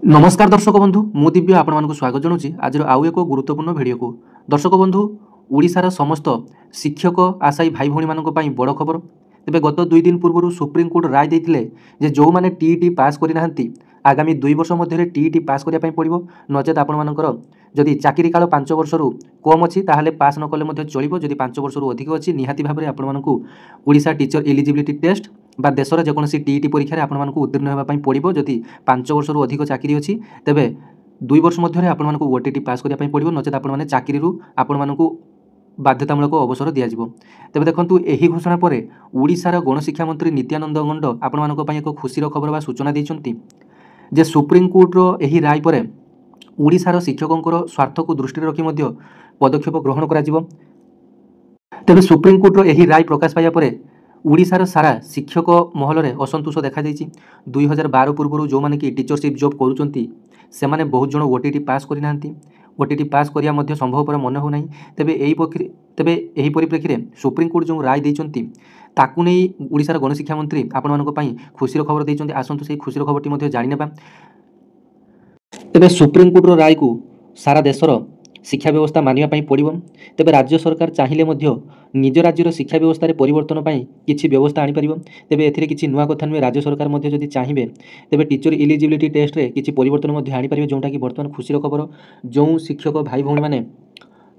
नमस्कार दर्शक बंधु मु दिव्य आपण स्वागत जनाऊँ आज आउ एक गुरुत्वपूर्ण भिडियो को। दर्शक बंधु ओडिशार समस्त शिक्षक आशायी भाई भौणी मानक पई बड़ खबर। तेबे गत 2 दिन पूर्व सुप्रीमकोर्ट राय देते जे जो मैंने टीईटी पास करना आगामी 2 वर्ष मध्य टीईटी पास करने पड़ो नचेत आपर जदि चाकरी काल 5 वर्ष कम अच्छी ताहले पास न कले चलो जदि 5 वर्ष अधिक अच्छी निहाती भाव में आपको ओडिशा टीचर एलिजिबिलिटी टेस्ट बा देशर जेकोसी टीईटी परीक्षा आपको उत्तीर्ण होगापी पड़ो जदि 5 वर्ष अधिक चाकरी अच्छी तेबे 2 वर्ष मध्य आपको ओटीटी पास करने पड़ो नचेत आपने चाकरी आपको बाध्यतामूलक अवसर दिज्व। तेज देखूँ यही घोषणा पर ओडिशार गणशिक्षा मंत्री नित्यानंद गंड आपण एक खुशी खबर बा सूचना देते जे सुप्रीमकोर्टर यही राय पर ओडिशार शिक्षकों स्वार्थ को दृष्टि रखी पदक्षेप ग्रहण करा तेज सुप्रीमकोर्टर यही राय प्रकाश पाया पर ओडिशार सारा शिक्षक महल में असंतोष देखा 2012 पूर्व जो मैंने कि टीचरशिप जॉब करुँच से बहुत जन ओटीटी पास करना ओटीटी पास करिया संभवपर मन हो तेबे यही परिप्रेक्षी में सुप्रीमकोर्ट जो राय देते ताकू नहीं ओडिशार गणशिक्षा मंत्री आपण खुशी खबर देते आसतु से खुशी खबर जाणा तेबे सुप्रीमकोर्टर राय को सारा देशर शिक्षा व्यवस्था मानिबा पड़ो। तेबे राज्य सरकार चाहिए निज राज्यर शिक्षा व्यवस्था रे परिवर्तन किसी व्यवस्था आनी परिबो। तेबे एथिरे किछि नुआ कथा नुहे राज्य सरकार जदि चाहिए तेबे टीचर एलिजिबिलिटी टेस्ट रे किछि परिवर्तन आनी परिबे जोंटा कि वर्तमान खुशी खबर जो शिक्षक भाई भौणी माने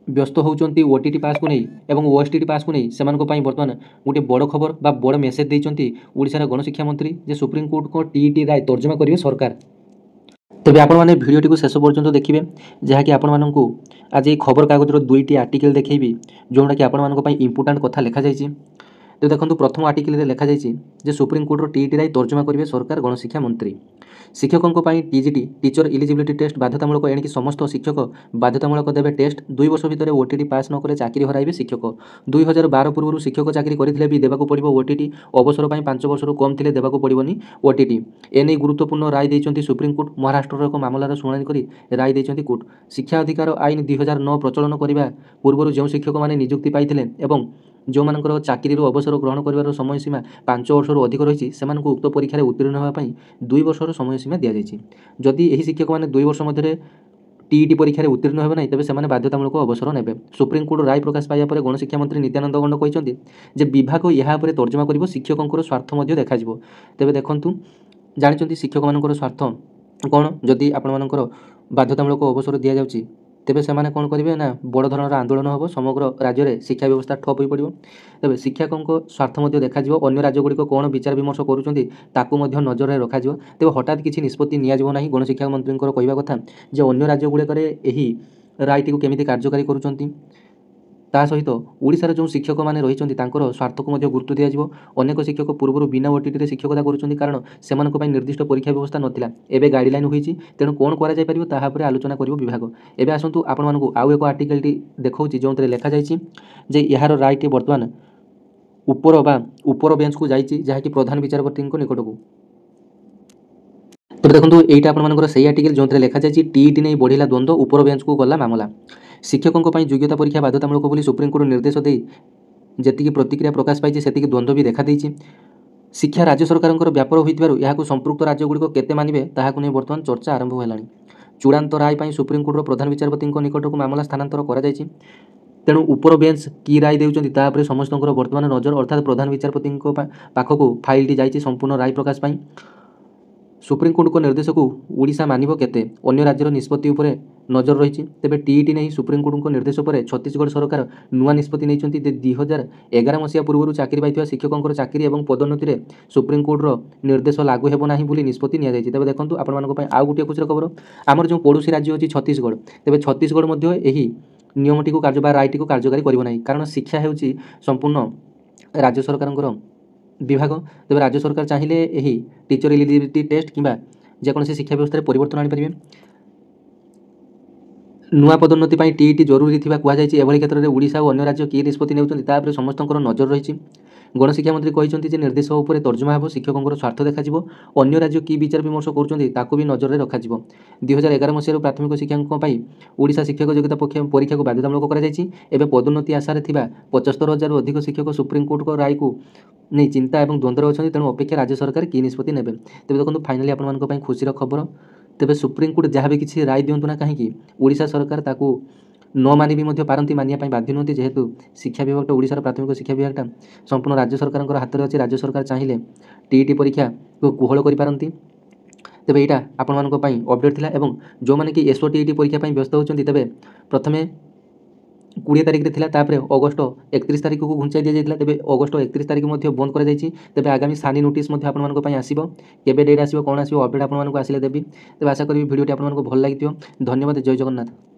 व्यस्त होउचंती ओटीटी पास को नहीं एवं ओएसटीटी पास को नहीं सेमानको पई वर्तमान गोटे बड़ खबर बा बड़ मेसेज देइचंती ओडिशार गणशिक्षा मंत्री जे सुप्रीमकोर्ट को टीईटी राय तर्जमा करिवे सरकार। तेबे आपण माने भिडियोटी को शेष पर्यंत देखिए जहाँकि आपण मानकू आज ये खबर कागजर 2टी आर्टिकल देखी जोटा कि आपण मानक पई इंपोर्टेंट कथा लिखा जाइए। तो देखो प्रथम आर्टिकल रे लिखा जाइए जे सुप्रीमकोर्टर टीईटी राय तर्जमा करेंगे सरकार गणशिक्षा मंत्री शिक्षकों टीजीटी टीचर एलिजिबिलिटी टेस्ट बाध्यतामूलक एणिक समस्त शिक्षक बाध्यतामूलक देवे टेस्ट 2 वर्ष भितर ओटीटी पास न करे चाकरी हराइबे शिक्षक 2012 पूर्व शिक्षक चाकरी करथिले भी देबाकू पड़िबो ओटीटी अवसर 5 वर्ष कम थिले देबाकू पड़िबोनी ओटीटी एने गुरुत्वपूर्ण राय देइचंती सुप्रीमकोर्ट महाराष्ट्र एक मामलार शुणाणी करी राय देइचंती कोर्ट शिक्षा अधिकार आईन 2009 प्रचलन करने पूर्व जो शिक्षक मैंने नियुक्ति पाइथिले एवं जो मानकर चाकरी अवसर ग्रहण कर समय सीमा 5 वर्ष अधिक रही है उक्त परीक्षा उत्तीर्ण होगापी 2 वर्ष समय सीमा दि जाइए। जदि यही शिक्षक मैंने 2 वर्ष मध्य टीईटी परीक्षा उत्तीर्ण हो ना तेज से बाध्यतामूलक अवसर ने सुप्रीमकोर्ट राय प्रकाश पाया पर गणशिक्षा मंत्री नित्यानंद गंड कहते विभाग यहाँ तर्जमा कर शिक्षकों स्वार्थ देखा तेज देखूँ जानी शिक्षक मान स्वार्थ कौन जदि आपण बाध्यतामूलक अवसर दि जाऊँगी तेबे से कौन करेंगे ना बड़ धरण आंदोलन हम समग्र राज्य में शिक्षा व्यवस्था ठप हो पड़ो। तेज शिक्षकों स्वार्थ देखा अन्य राज्यगुड़िक कौन विचार विमर्श करूँ नजर में रखा तेज हठात किसी निष्पत्ति निना गणशिक्षा मंत्री कहवा कथा जे अन्य राज्यगुड़िक रायटी को केमी कार्यकारी करुँच ता सहित ओडिशार जो शिक्षक मैंने रही स्वार्थ को गुरुत्व दिज्व अनेक शिक्षक पूर्व बिना ओटीटी शिक्षकता करुँच कारण से निर्दिष्ट परीक्षा व्यवस्था नाला एवं गाइडलाइन होती तेणु कौन कर आलोचना कर विभाग एवं आसतु आपण आउ एक आर्टिकल देखा जो लिखा जाए यार रायटी बर्तमान ऊपर बेंच को जाइए जहाँकि प्रधान विचारपति निकट को। तो देखो यहीटा आपर से आर्टिकल जो लिखा जाए टीईटी नहीं बढ़िला द्वंद्व ऊपर बेंच को गला मामला शिक्षकों योग्यता परीक्षा बाध्यतामूलक बोली सुप्रीमकोर्ट निर्देश दे जी प्रतिक्रिया प्रकाश पाई से द्वंद्व भी देखा देती शिक्षा राज्य सरकार व्यापार होती संपृक्त राज्यगुड़िक केते मानिबे ताहाकु नहीं बर्तमान चर्चा आरंभ होलानी। चूड़ांत राय पाई सुप्रीमकोर्ट प्रधान विचारपति निकट को मामला स्थानांतर करा जायछि तेणु ऊपर बेंच की राय देउछन्ति समस्त बर्तमान नजर अर्थात प्रधान विचारपति पाखक फाइलटी जाइछि संपूर्ण राय प्रकाश पाई सुप्रीमकोर्ट को निर्देश को ओडिशा मानिबो केते अन्य राज्यर निष्पत्ति उपरे नजर रही तेबे टीईटी नहीं सुप्रीमकोर्ट को निर्देश पर छत्तीसगढ़ सरकार नुआ निष्पत्ति नहीं 2011 मसीहा पूर्व चाकरी पाई शिक्षकों चाकरी और पदोन्नति में सुप्रीमकोर्टर निर्देश लागू हेबो नाही बोली निष्पत्ति निया जायछि। तेबे देखंतु आपण मानक पई आउ गुटिया खुचरा खबर आमर जो पड़ोशी राज्य अछि छत्तीसगढ़ तेबे छत्तीसगढ़ मध्य एही नियमटी को कार्य बा रायटी को कार्यकारी करिबो नाही कारण शिक्षा हेउछि संपूर्ण राज्य सरकार विभाग तेज राज्य सरकार चाहिए यही टीचर एलिजिबिलिटी टेस्ट किंबा जेकोसी शिक्षा व्यवस्था परिवर्तन आनीपारे नुआ पदोन्नति टीईटी जरूरी थी कहुई क्षेत्र में ओडिशा और अन्य राज्य किए निष्पत्ति नेउछन्ति समस्त नजर रही गणशिक्षा मंत्री कहते निर्देश उपर तर्जमा हो शिक्षकों स्वार्थ देखा अन्य राज्य कि विचार विमर्श करुँच भी नजर में रखा 2011 मसीह प्राथमिक शिक्षकों ओडिशा शिक्षक योग्यता परीक्षा को बाध्यतामूलक कर पदोन्नति आशार 75,000 अधिक शिक्षक सुप्रीमकोर्ट को राय को नहीं चिंता और द्वंद्व अच्छा तेणु अपेक्षा राज्य सरकार कि निष्पत्ति ने तेज देखो फाइनाली आपण खुशी खबर ତେବେ ସୁପ୍ରିମକୋର୍ଟ ଯାହା ବି କିଛି ରାୟ ଦିଅନ୍ତୁ ନା କାହିଁକି ଓଡ଼ିଶା ସରକାର ତାକୁ ନ ମାନି ବି ମଧ୍ୟ ପାରନ୍ତି, ମାନିବା ପାଇଁ ବାଧ୍ୟ ନୁହନ୍ତି, ଯେହେତୁ ଶିକ୍ଷା ବିଭାଗଟା ଓଡ଼ିଶାର ପ୍ରାଥମିକ ଶିକ୍ଷା ବିଭାଗଟା ସମ୍ପୂର୍ଣ୍ଣ ରାଜ୍ୟ ସରକାରଙ୍କର ହାତରେ ଅଛି। ରାଜ୍ୟ ସରକାର ଚାହିଁଲେ ଟିଇଟି ପରୀକ୍ଷାକୁ କୋହଳ କରିପାରନ୍ତି। ତେବେ ଏଇଟା ଆପଣମାନଙ୍କ ପାଇଁ ଅପଡେଟ୍ ଥିଲା। ଏବଂ ଯେଉଁମାନେ କି ଏସଓଟିଇଟି ପରୀକ୍ଷା ପାଇଁ ବ୍ୟସ୍ତ ହେଉଛନ୍ତି, ତେବେ ପ୍ରଥମେ 20 ତାରିଖରେ ଥିଲା, ତାପରେ ଅଗଷ୍ଟ 31 ତାରିଖକୁ ଘୁଞ୍ଚାଇ ଦିଆଯାଇଥିଲା। ତେବେ ଅଗଷ୍ଟ 31 ତାରିଖ ମଧ୍ୟ ବନ୍ଦ କରାଯାଇଛି। ତେବେ ଆଗାମୀ ସାନି ନୋଟିସ୍ ମଧ୍ୟ ଆପଣମାନଙ୍କ ପାଇଁ ଆସିବ। କେବେ ଡେଟ୍ ଆସିବ, କ'ଣ ଆସିବ, ଅପଡେଟ୍ ଆପଣମାନଙ୍କୁ ଆସିଲେ ଦେବି। ତେବେ ଆଶା କରିବି ଭିଡ଼ିଓଟି ଆପଣମାନଙ୍କୁ ଭଲ ଲାଗିଥିବ। ଧନ୍ୟବାଦ। ଜୟ ଜଗନ୍ନାଥ।